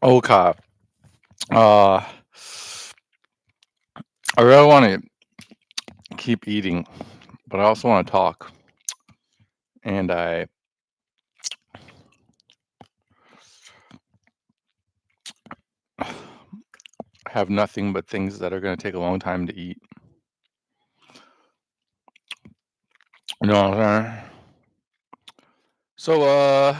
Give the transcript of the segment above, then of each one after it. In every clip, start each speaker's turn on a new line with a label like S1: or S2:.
S1: Okay. Uh, I really want to keep eating, but I also want to talk. And I have nothing but things that are going to take a long time to eat. You know what I'm saying? So,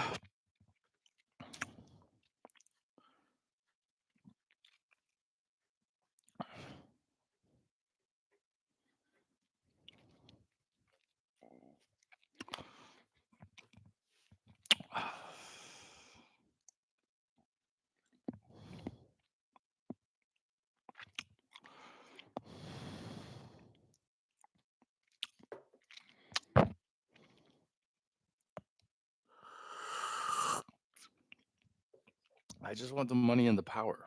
S1: I just want the money and the power.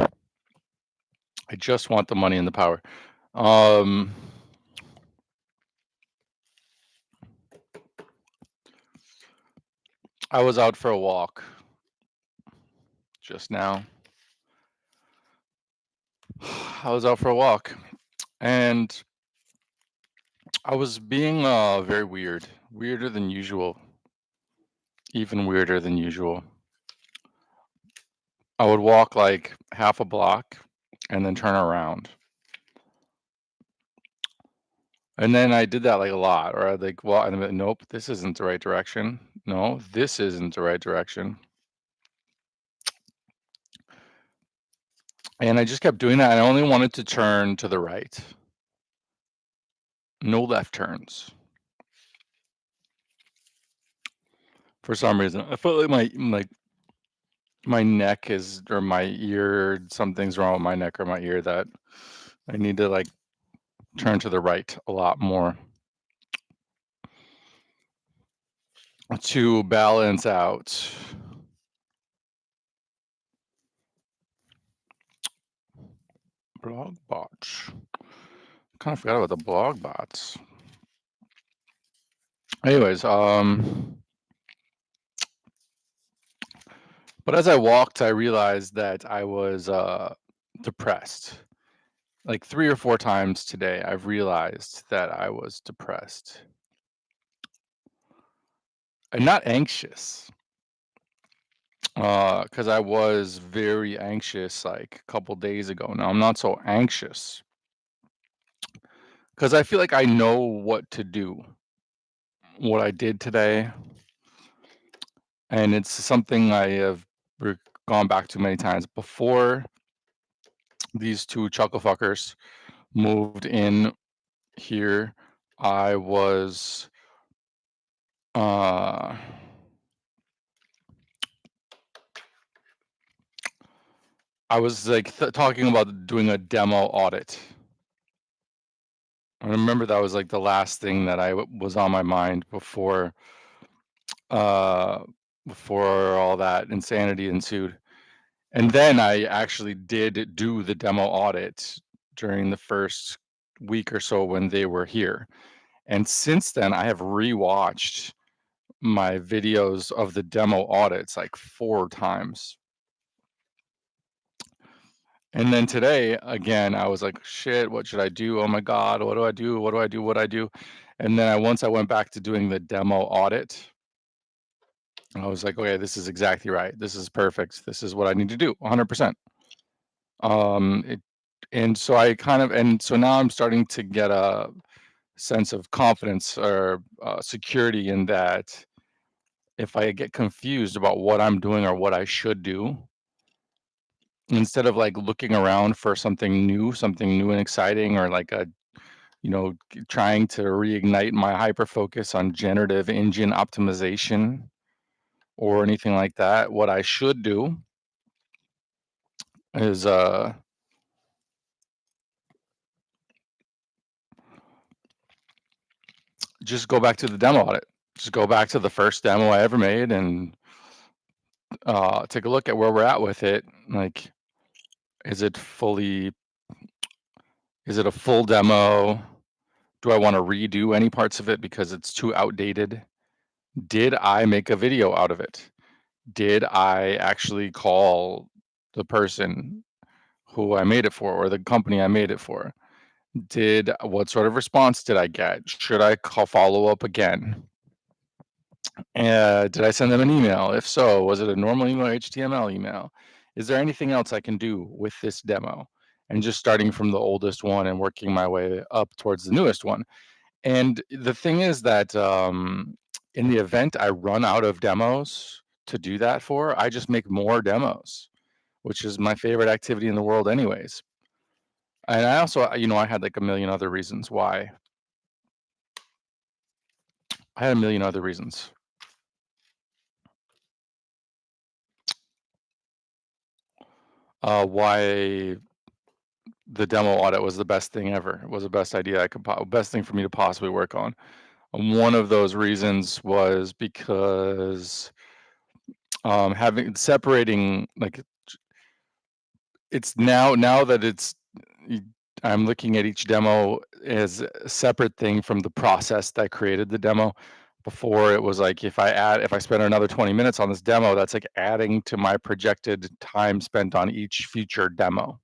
S1: I just want the money and the power. Um, I was out for a walk just now. I was out for a walk and I was being very weird, weirder than usual, even weirder than usual. I would walk like half a block and then turn around. And then I did that like a lot, or I'd like, well, and I'm like, nope, this isn't the right direction. No, this isn't the right direction. And I just kept doing that. I only wanted to turn to the right. No left turns. For some reason, I felt like my neck is or my ear, something's wrong with my neck or my ear that I need to like turn to the right a lot more to balance out. Blog bots. Kind of forgot about the blog bots. Anyways, but as I walked, I realized that I was depressed. Like 3 or 4 times today, I've realized that I was depressed. And not anxious. Because I was very anxious like a couple days ago. Now I'm not so anxious because I feel like I know what to do. What I did today, and it's something I have gone back to many times before these 2 chuckle fuckers moved in here. I was uh I was like talking about doing a demo audit. I remember that was like the last thing that was on my mind uh before all that insanity ensued. And then I actually did do the demo audit during the first week or so when they were here. And since then I have rewatched my videos of the demo audits like 4 times. And then today, again, I was like, shit, what should I do? Oh my God, what do I do? What do I do? What do I do? And then once I went back to doing the demo audit, I was like, okay, this is exactly right. This is perfect. This is what I need to do 100%. It, and so and so now I'm starting to get a sense of confidence or security in that if I get confused about what I'm doing or what I should do, instead of like looking around for something new and exciting, or like trying to reignite my hyper focus on generative engine optimization or anything like that, what I should do is just go back to the demo audit. Just go back to the first demo I ever made and take a look at where we're at with it. Like, is it a full demo? Do I wanna redo any parts of it because it's too outdated? Did I make a video out of it? Did I actually call the person who I made it for or the company I made it for? Did what sort of response did I get? Should I call follow up again? Did I send them an email? If so, was it a normal email or HTML email? Is there anything else I can do with this demo? And just starting from the oldest one and working my way up towards the newest one. And the thing is that in the event I run out of demos to do that for, I just make more demos, which is my favorite activity in the world, anyways. And I also, I had like a million other reasons why. I had a million other reasons why the demo audit was the best thing ever. It was the best idea best thing for me to possibly work on. And one of those reasons was because having separating like it's now that y- I'm looking at each demo as a separate thing from the process that created the demo. Before it was like if I spend another 20 minutes on this demo, that's like adding to my projected time spent on each future demo.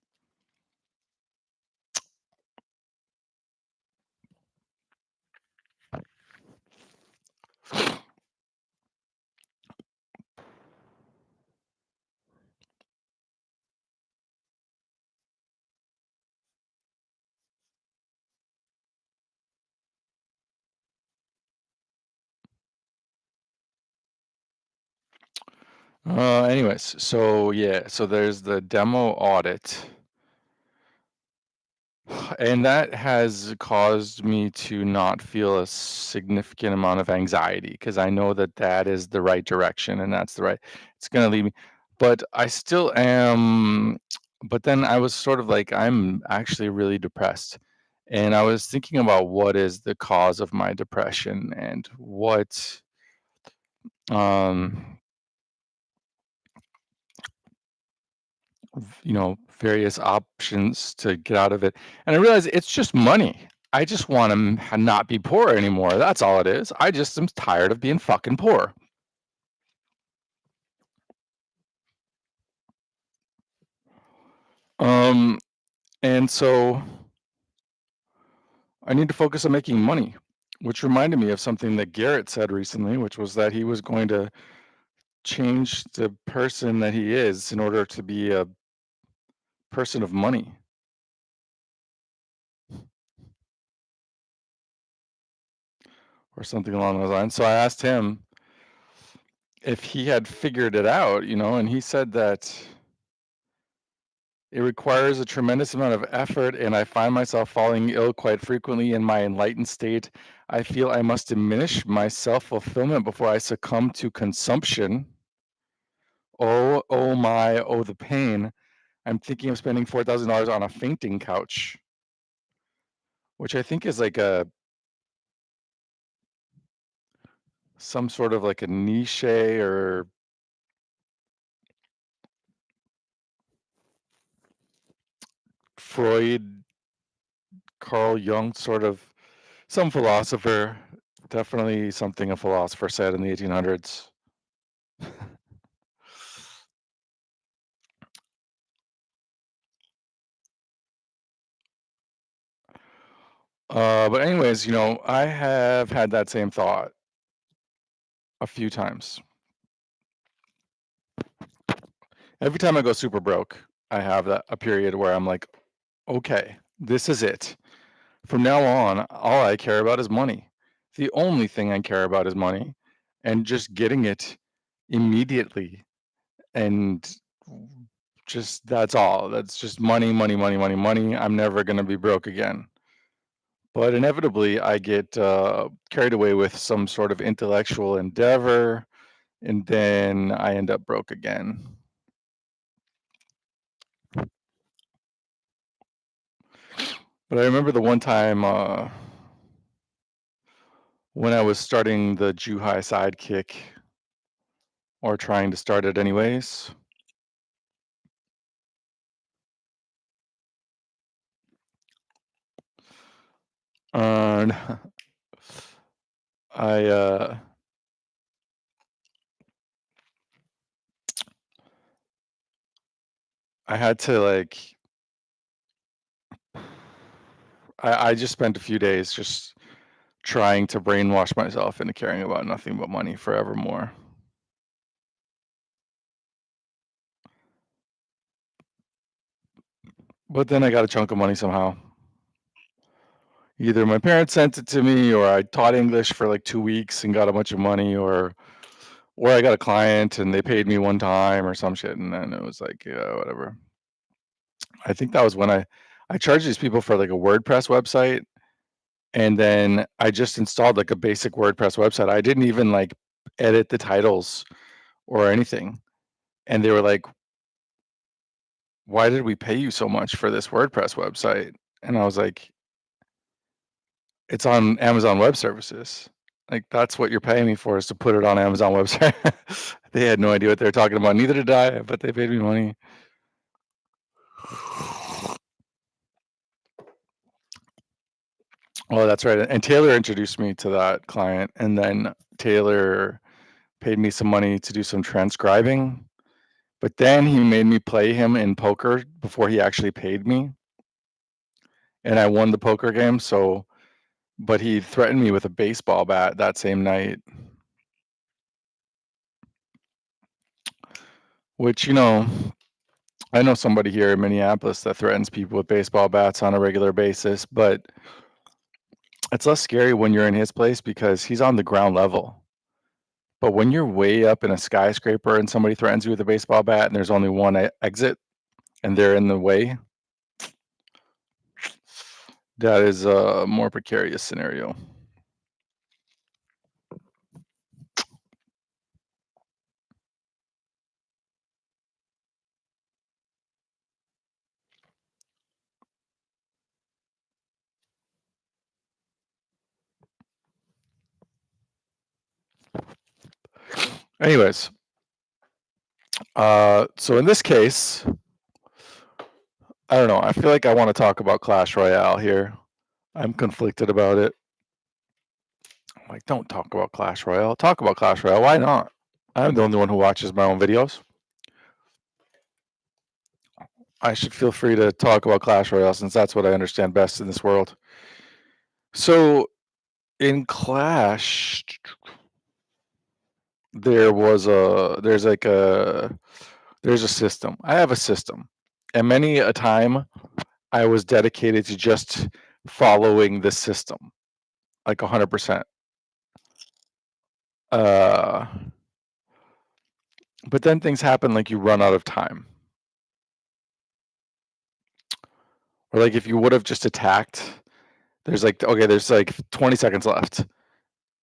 S1: Anyways, so yeah, so there's the demo audit, and that has caused me to not feel a significant amount of anxiety because I know that that is the right direction and that's the right, it's going to lead me. But I still am, but then I was sort of like, I'm actually really depressed. And I was thinking about what is the cause of my depression and what, um, various options to get out of it. And I realized it's just money. I just want to not be poor anymore. That's all it is. I just am tired of being fucking poor. Um, and so I need to focus on making money, which reminded me of something that Garrett said recently, which was that he was going to change the person that he is in order to be a person of money or something along those lines. So I asked him if he had figured it out, and he said that it requires a tremendous amount of effort, and I find myself falling ill quite frequently in my enlightened state. I feel I must diminish my self fulfillment before I succumb to consumption. Oh my, oh, the pain. I'm thinking of spending $4,000 on a fainting couch, which I think is like some sort of like a niche or Freud, Carl Jung sort of some philosopher, definitely something a philosopher said in the 1800s. But anyways, I have had that same thought a few times. Every time I go super broke, I have a period where I'm like, okay, this is it. From now on, all I care about is money. The only thing I care about is money and just getting it immediately. And just that's all. That's just money, money, money, money, money. I'm never going to be broke again. But inevitably, I get carried away with some sort of intellectual endeavor, and then I end up broke again. But I remember the one time when I was starting the Juhai Sidekick, or trying to start it anyways. And I, I had to, like I just spent a few days just trying to brainwash myself into caring about nothing but money forevermore. But then I got a chunk of money somehow. Either my parents sent it to me or I taught English for like 2 weeks and got a bunch of money or I got a client and they paid me one time or some shit, and then it was like, yeah, whatever. I think that was when I charged these people for like a WordPress website, and then I just installed like a basic WordPress website. I didn't even like edit the titles or anything. And they were like, "Why did we pay you so much for this WordPress website?" And I was like, "It's on Amazon Web Services. Like, that's what you're paying me for is to put it on Amazon Web Services." They had no idea what they were talking about. Neither did I, but they paid me money. Oh, that's right. And Taylor introduced me to that client, and then Taylor paid me some money to do some transcribing. But then he made me play him in poker before he actually paid me, and I won the poker game. So, but he threatened me with a baseball bat that same night, which, I know somebody here in Minneapolis that threatens people with baseball bats on a regular basis, but it's less scary when you're in his place because he's on the ground level. But when you're way up in a skyscraper and somebody threatens you with a baseball bat and there's only one exit and they're in the way, that is a more precarious scenario. Anyways, so in this case, I don't know. I feel like I want to talk about Clash Royale here. I'm conflicted about it. I'm like, don't talk about Clash Royale. Talk about Clash Royale. Why not? I'm the only one who watches my own videos. I should feel free to talk about Clash Royale since that's what I understand best in this world. So in Clash, there's a system. I have a system. And many a time I was dedicated to just following the system, like 100%. Uh, but then things happen like you run out of time. Or like if you would have just attacked, there's like 20 seconds left.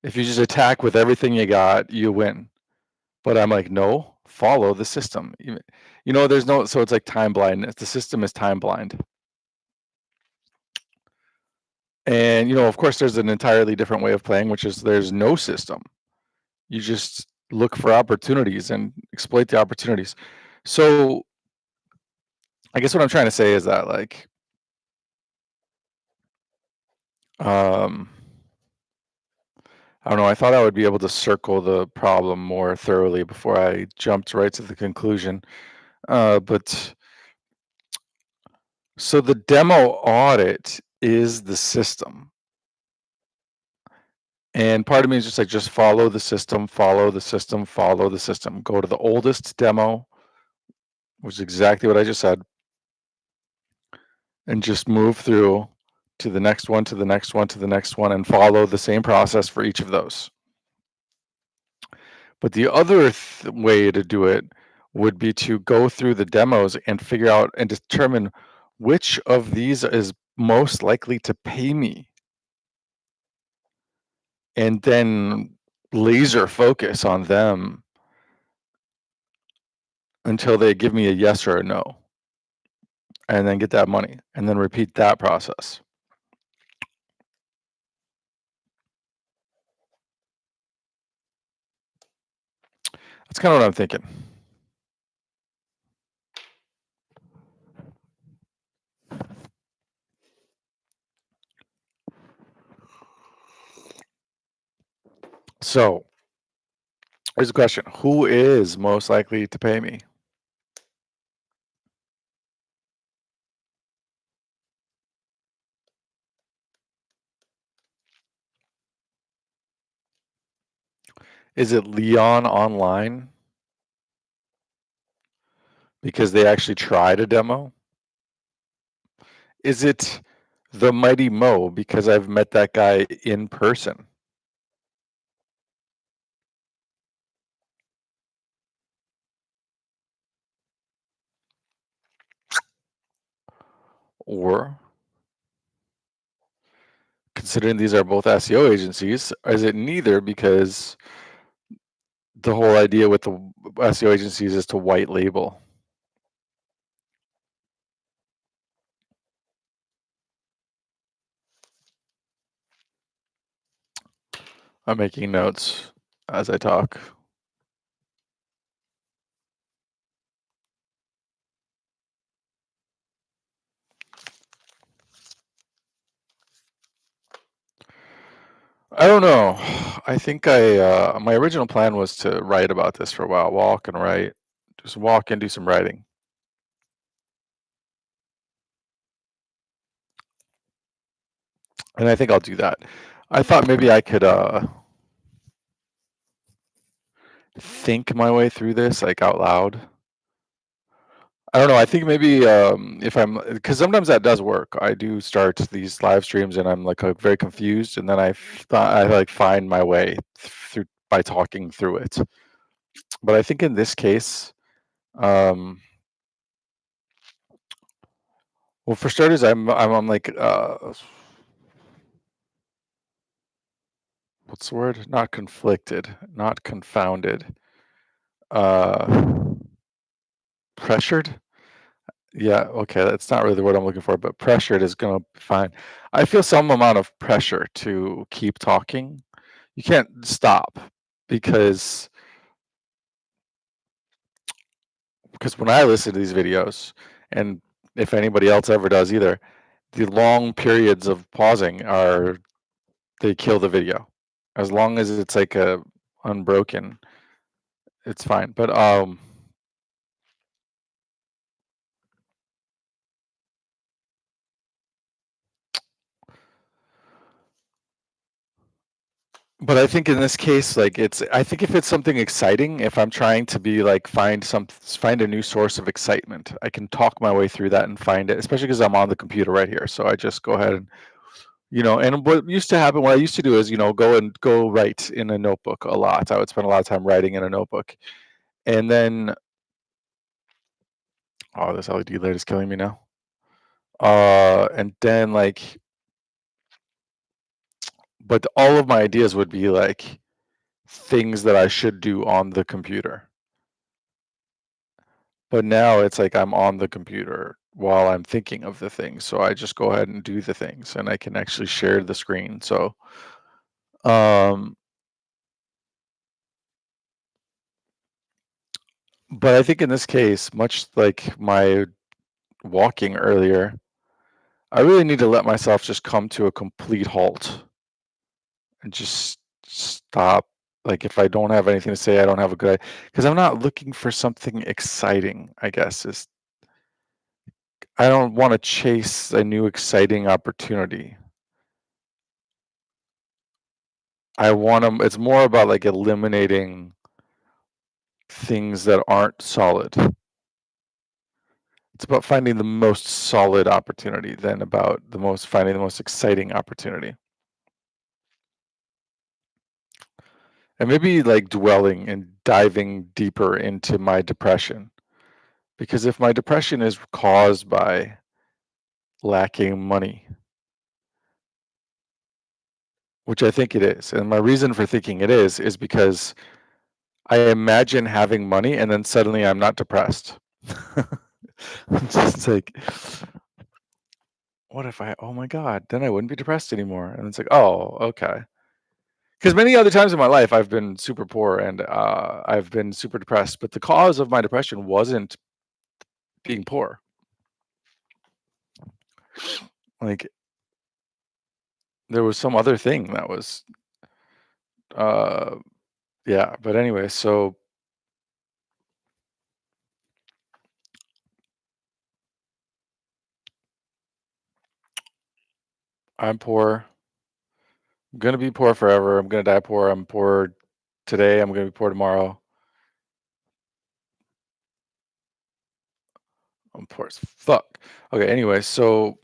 S1: If you just attack with everything you got, you win. But I'm like, no, follow the system. There's no, so it's like time blindness. The system is time blind. And, of course, there's an entirely different way of playing, which is there's no system. You just look for opportunities and exploit the opportunities. So I guess what I'm trying to say is that, like, um, I don't know. I thought I would be able to circle the problem more thoroughly before I jumped right to the conclusion. But so the demo audit is the system. And part of me is just like, just follow the system, follow the system, follow the system. Go to the oldest demo, which is exactly what I just said, and just move through to the next one, to the next one, to the next one, and follow the same process for each of those. But the other way to do it would be to go through the demos and figure out and determine which of these is most likely to pay me, and then laser focus on them until they give me a yes or a no, and then get that money, and then repeat that process. That's kind of what I'm thinking. So here's a question: who is most likely to pay me? Is it Leon Online because they actually tried a demo? Is it the Mighty Mo because I've met that guy in person? Or considering these are both SEO agencies, is it neither because the whole idea with the SEO agencies is to white label? I'm making notes as I talk. I don't know. I think my original plan was to write about this for a while, walk and write, just walk and do some writing. And I think I'll do that. I thought maybe I could think my way through this like out loud. I don't know. I think maybe if I'm because sometimes that does work. I do start these live streams and I'm like very confused, and then thought I like find my way through by talking through it. But I think in this case, um, well, for starters, I'm like what's the word? Not conflicted, not confounded. Uh, pressured. Yeah, okay, that's not really the word I'm looking for, but pressured is gonna be fine. I feel some amount of pressure to keep talking. You can't stop because when I listen to these videos, and if anybody else ever does either, the long periods of pausing are they kill the video. As long as it's like a unbroken, it's fine. But I think in this case, like I think if it's something exciting, if I'm trying to be like find a new source of excitement, I can talk my way through that and find it, especially because I'm on the computer right here. So I just go ahead and and what used to happen, what I used to do is, go write in a notebook a lot. I would spend a lot of time writing in a notebook. And then oh, this LED light is killing me now. And then like but all of my ideas would be like things that I should do on the computer. But now it's like I'm on the computer while I'm thinking of the things, so I just go ahead and do the things, and I can actually share the screen, so, um, but I think in this case, much like my walking earlier, I really need to let myself just come to a complete halt and just stop. Like, if I don't have anything to say, I don't have a good because I'm not looking for something exciting, I guess, is I don't wanna chase a new exciting opportunity. I want 'em it's more about, like, eliminating things that aren't solid. It's about finding the most solid opportunity than about finding the most exciting opportunity. And maybe, like, dwelling and diving deeper into my depression, because if my depression is caused by lacking money, which I think it is, and my reason for thinking it is because I imagine having money and then suddenly I'm not depressed. I'm just like, what if oh my God, then I wouldn't be depressed anymore. And it's like, oh, okay. Because many other times in my life, I've been super poor and I've been super depressed, but the cause of my depression wasn't being poor. Like there was some other thing that was Uh, yeah, but anyway, so I'm poor. I'm gonna be poor forever. I'm gonna die poor. I'm poor today. I'm gonna be poor tomorrow. I'm poor as fuck. Okay, anyway, so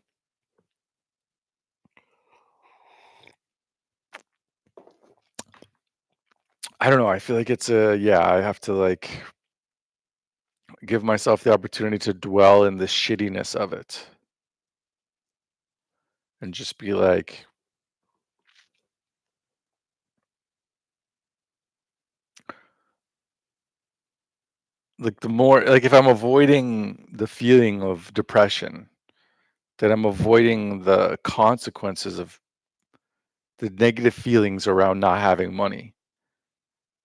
S1: I don't know. I feel like it's a yeah, I have to like give myself the opportunity to dwell in the shittiness of it and just be like the more like if I'm avoiding the feeling of depression, then I'm avoiding the consequences of the negative feelings around not having money.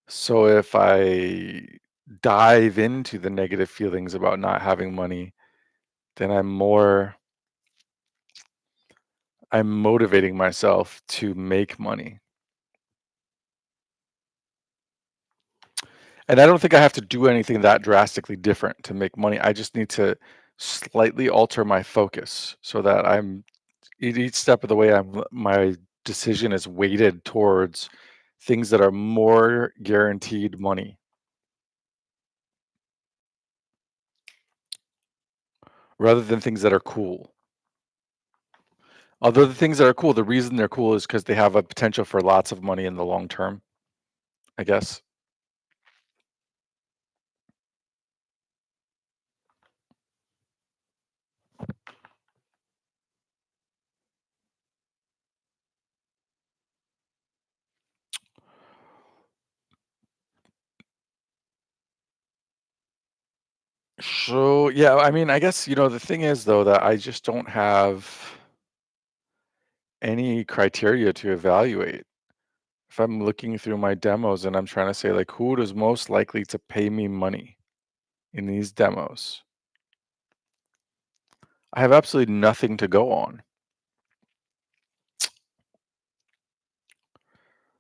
S1: So if I dive into the negative feelings about not having money, then I'm motivating myself to make money. And I don't think I have to do anything that drastically different to make money. I just need to slightly alter my focus so that each step of the way my decision is weighted towards things that are more guaranteed money rather than things that are cool. Although the things that are cool, the reason they're cool is because they have a potential for lots of money in the long term, I guess. So, yeah, I mean, I guess, the thing is though that I just don't have any criteria to evaluate. If I'm looking through my demos and I'm trying to say like who is most likely to pay me money in these demos, I have absolutely nothing to go on,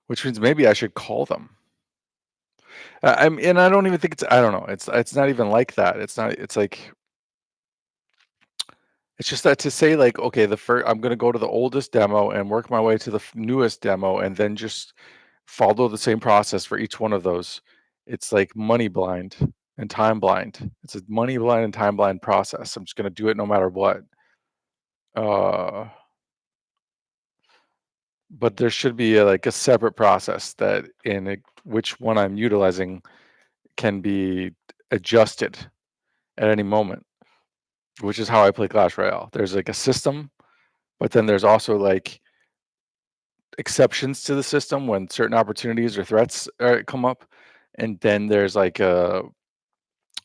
S1: which means maybe I should call them. And I don't even think I don't know. It's not even like that. It's not. It's like it's just that to say like okay, the first I'm gonna go to the oldest demo and work my way to the newest demo and then just follow the same process for each one of those. It's like money blind and time blind. It's a money blind and time blind process. I'm just gonna do it no matter what. Uh, but there should be like a separate process that which one I'm utilizing can be adjusted at any moment, which is how I play Clash Royale. There's like a system, but then there's also like exceptions to the system when certain opportunities or threats come up, and then there's like and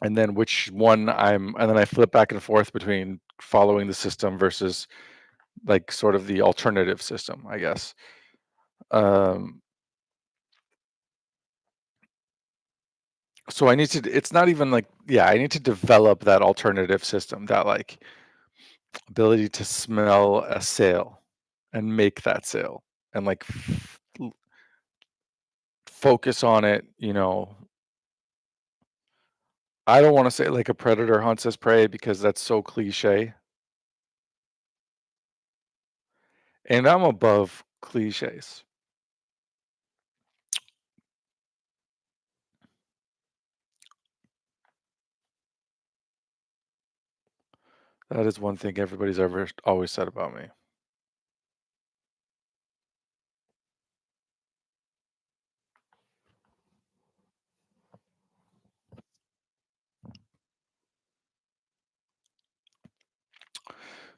S1: then which one and then I flip back and forth between following the system versus like sort of the alternative system, I guess. Um, so I need to. It's not even like yeah, I need to develop that alternative system, that like ability to smell a sale and make that sale and like focus on it, I don't want to say like a predator hunts his prey because that's so cliche. And I'm above cliches. That is one thing everybody's ever always said about me.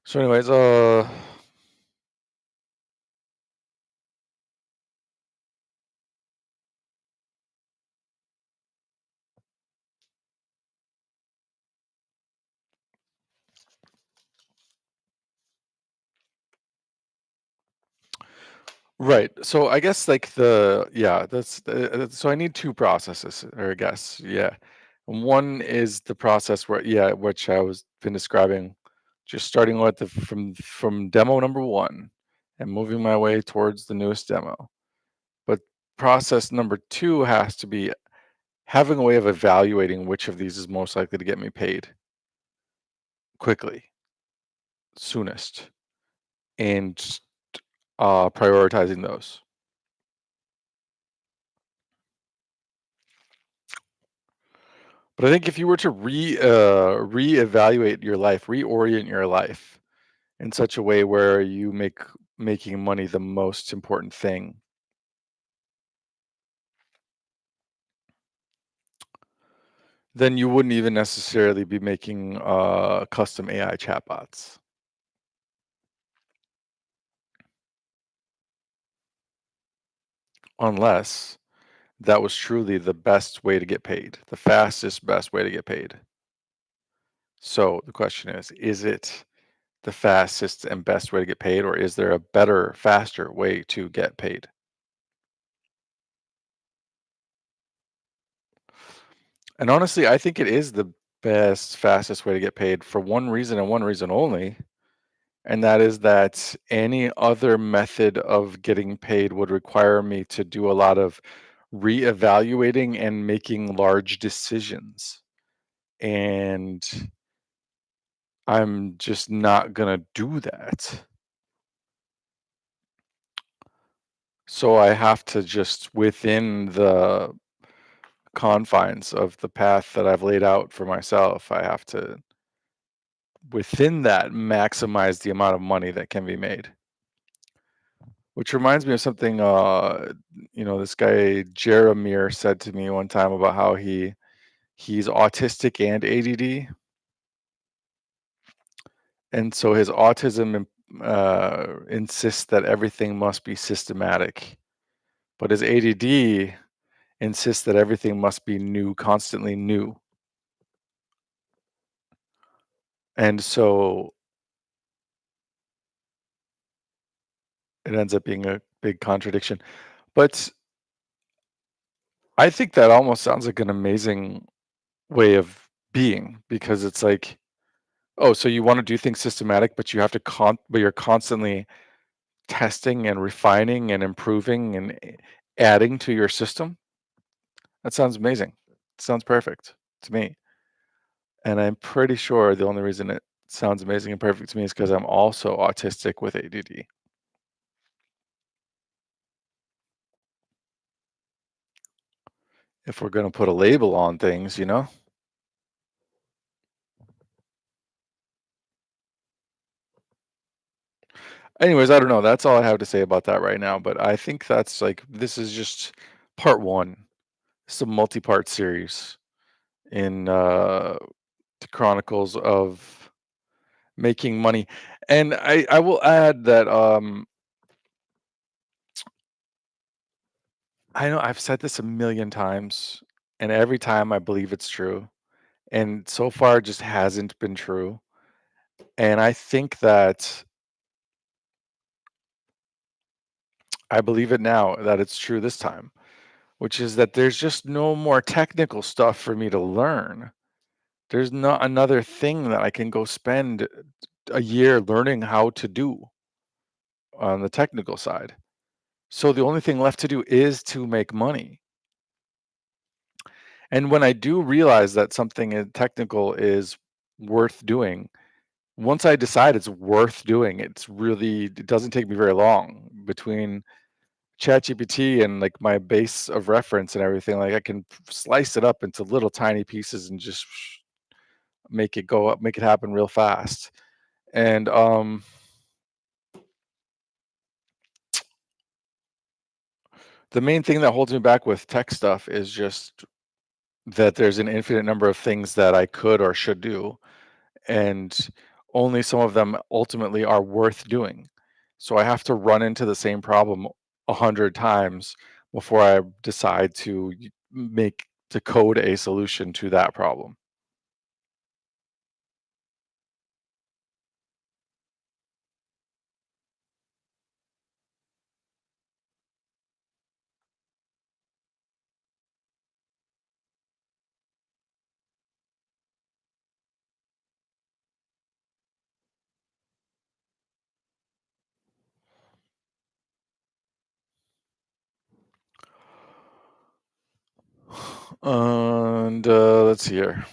S1: So, anyways, right. So I guess like yeah, so I need two processes, or I guess, yeah. One is the process where, yeah, which I was been describing, just starting with from demo number one and moving my way towards the newest demo. But process number 2 has to be having a way of evaluating which of these is most likely to get me paid quickly, soonest, and prioritizing those. But I think if you were to reevaluate your life, reorient your life in such a way where you make making money the most important thing, then you wouldn't even necessarily be making custom AI chatbots, unless that was truly the best way to get paid, the fastest, best way to get paid. So the question is it the fastest and best way to get paid, or is there a better, faster way to get paid? And honestly, I think it is the best, fastest way to get paid for one reason and one reason only, and that is that any other method of getting paid would require me to do a lot of reevaluating and making large decisions. And I'm just not gonna do that. So I have to just within the confines of the path that I've laid out for myself, I have to within that maximize the amount of money that can be made. Which reminds me of something this guy Jeremier said to me one time about how he's autistic and ADD, and so his autism insists that everything must be systematic, but his ADD insists that everything must be new, constantly new. And so it ends up being a big contradiction. But I think that almost sounds like an amazing way of being because it's like, oh, so you want to do things systematic, but you have to but you're constantly testing and refining and improving and adding to your system. That sounds amazing. Sounds perfect to me. And I'm pretty sure the only reason it sounds amazing and perfect to me is because I'm also autistic with ADD. If we're going to put a label on things, you know? Anyways, I don't know. That's all I have to say about that right now. But I think that's like, this is just part one. It's a multi part series in the chronicles of making money. And I will add that I know I've said this a million times, and every time I believe it's true. And so far, it just hasn't been true. And I think that I believe it now that it's true this time, which is that there's just no more technical stuff for me to learn. There's not another thing that I can go spend a year learning how to do on the technical side. So the only thing left to do is to make money. And when I do realize that something technical is worth doing, once I decide it's worth doing, it doesn't take me very long between ChatGPT and like my base of reference and everything. Like I can slice it up into little tiny pieces and just make it go up, make it happen real fast. And the main thing that holds me back with tech stuff is just that there's an infinite number of things that I could or should do, and only some of them ultimately are worth doing. So I have to run into the same problem 100 times before I decide to make to code a solution to that problem. And let's see here.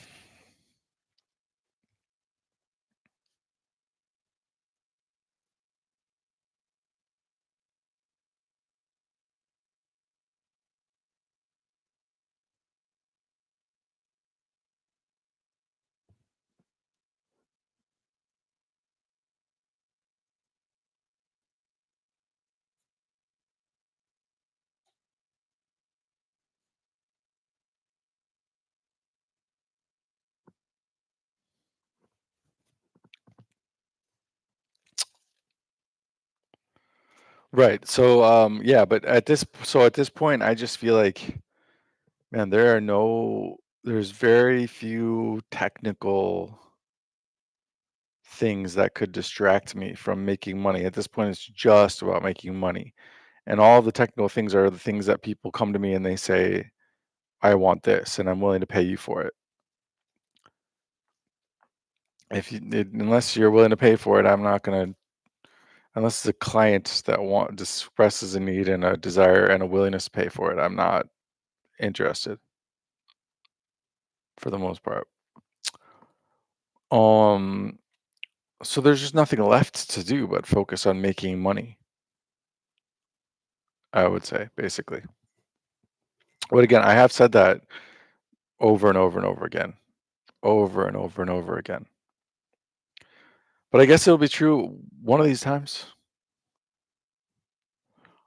S1: Right. So yeah, but at this point I just feel like, man, there's very few technical things that could distract me from making money. At this point it's just about making money. And all the technical things are the things that people come to me and they say, I want this and I'm willing to pay you for it. Unless you're willing to pay for it, I'm not going to, unless it's a client that expresses a need and a desire and a willingness to pay for it, I'm not interested for the most part. Um, so there's just nothing left to do but focus on making money, I would say, basically. But again, I have said that over and over and over again, over and over and over again. But I guess it'll be true one of these times.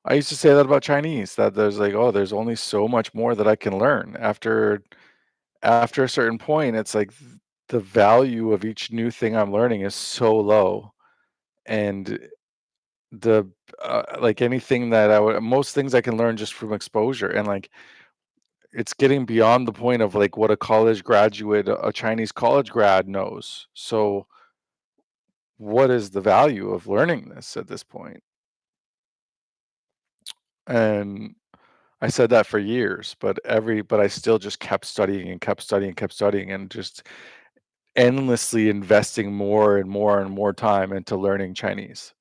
S1: I used to say that about Chinese, that there's like, oh, there's only so much more that I can learn. After a certain point, it's like the value of each new thing I'm learning is so low. And the like anything that most things I can learn just from exposure. And like it's getting beyond the point of like what a college graduate, a Chinese college grad knows. So what is the value of learning this at this point? And I said that for years, but I still just kept studying and kept studying and kept studying and just endlessly investing more and more and more time into learning Chinese.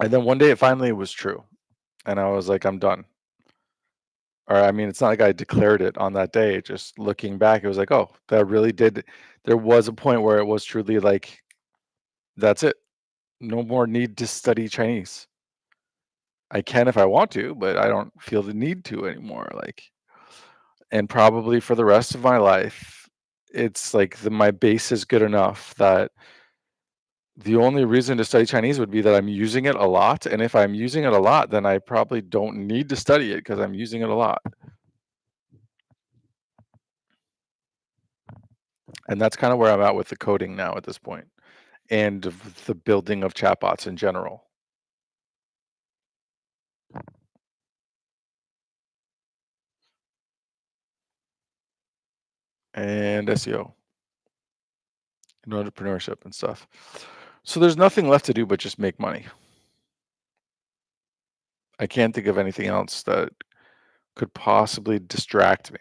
S1: And then one day it finally was true. And I was like, I'm done. Or I mean, it's not like I declared it on that day. Just looking back, it was like, oh, that really did. There was a point where it was truly like, that's it. No more need to study Chinese. I can if I want to, but I don't feel the need to anymore. Like, and probably for the rest of my life, it's like my base is good enough that the only reason to study Chinese would be that I'm using it a lot. And if I'm using it a lot, then I probably don't need to study it because I'm using it a lot. And that's kind of where I'm at with the coding now at this point, and the building of chatbots in general, and SEO and entrepreneurship and stuff. So there's nothing left to do but just make money. I can't think of anything else that could possibly distract me.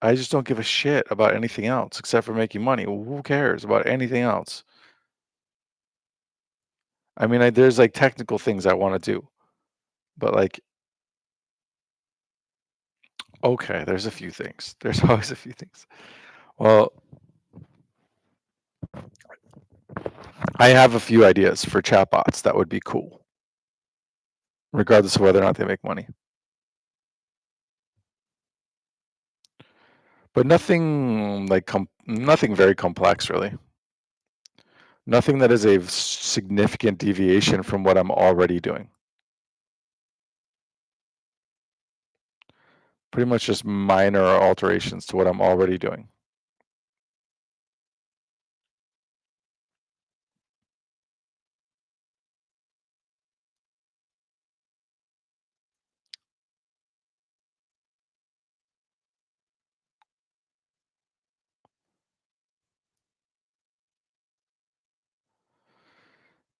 S1: I just don't give a shit about anything else except for making money. Who cares about anything else? I mean, there's like technical things I want to do, but like, okay, there's a few things. There's always a few things. Well, I have a few ideas for chatbots that would be cool, regardless of whether or not they make money. But nothing like nothing very complex, really. Nothing that is a significant deviation from what I'm already doing. Pretty much just minor alterations to what I'm already doing.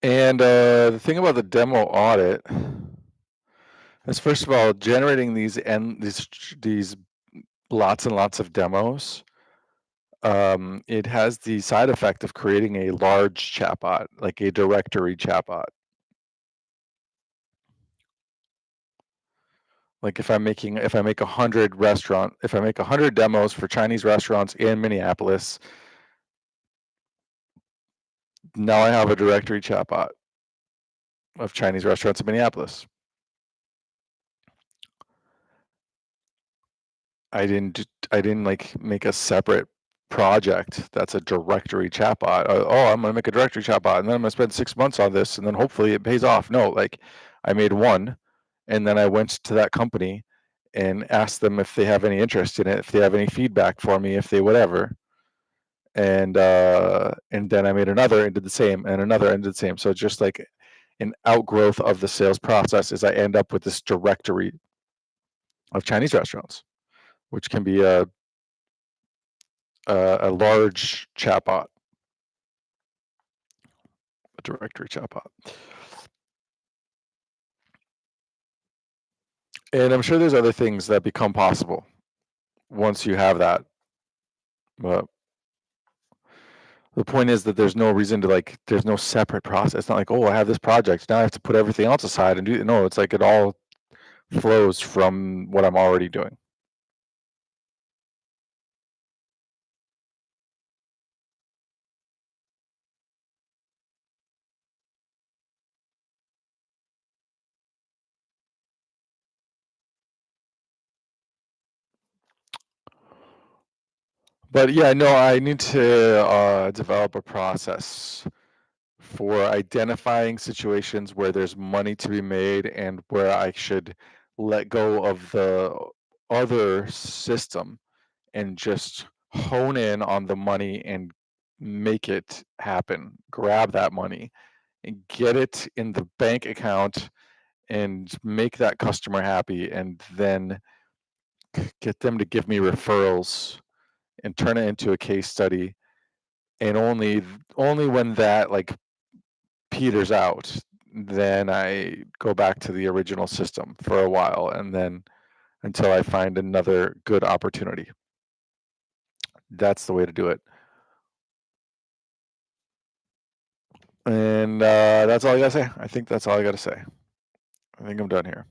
S1: And the thing about the demo audit is, first of all, generating these lots and lots of demos. It has the side effect of creating a large chatbot, like a directory chatbot. Like if I make 100 demos for Chinese restaurants in Minneapolis, now I have a directory chatbot of Chinese restaurants in Minneapolis. I didn't like make a separate project that's a directory chatbot. Oh, I'm gonna make a directory chatbot and then I'm gonna spend 6 months on this and then hopefully it pays off. No, like I made one and then I went to that company and asked them if they have any interest in it, if they have any feedback for me, if they whatever. And then I made another and did the same and another and did the same. So it's just like an outgrowth of the sales process is I end up with this directory of Chinese restaurants, which can be a large chatbot, a directory chatbot. And I'm sure there's other things that become possible once you have that. But the point is that there's no reason to like, there's no separate process. It's not like, oh, I have this project. Now I have to put everything else aside and do, no, it's like it all flows from what I'm already doing. But yeah, no, I need to develop a process for identifying situations where there's money to be made and where I should let go of the other system and just hone in on the money and make it happen. Grab that money and get it in the bank account and make that customer happy and then get them to give me referrals and turn it into a case study. And only when that like peters out, then I go back to the original system for a while and then until I find another good opportunity. That's the way to do it. And that's all I gotta say. I think that's all I gotta say. I think I'm done here.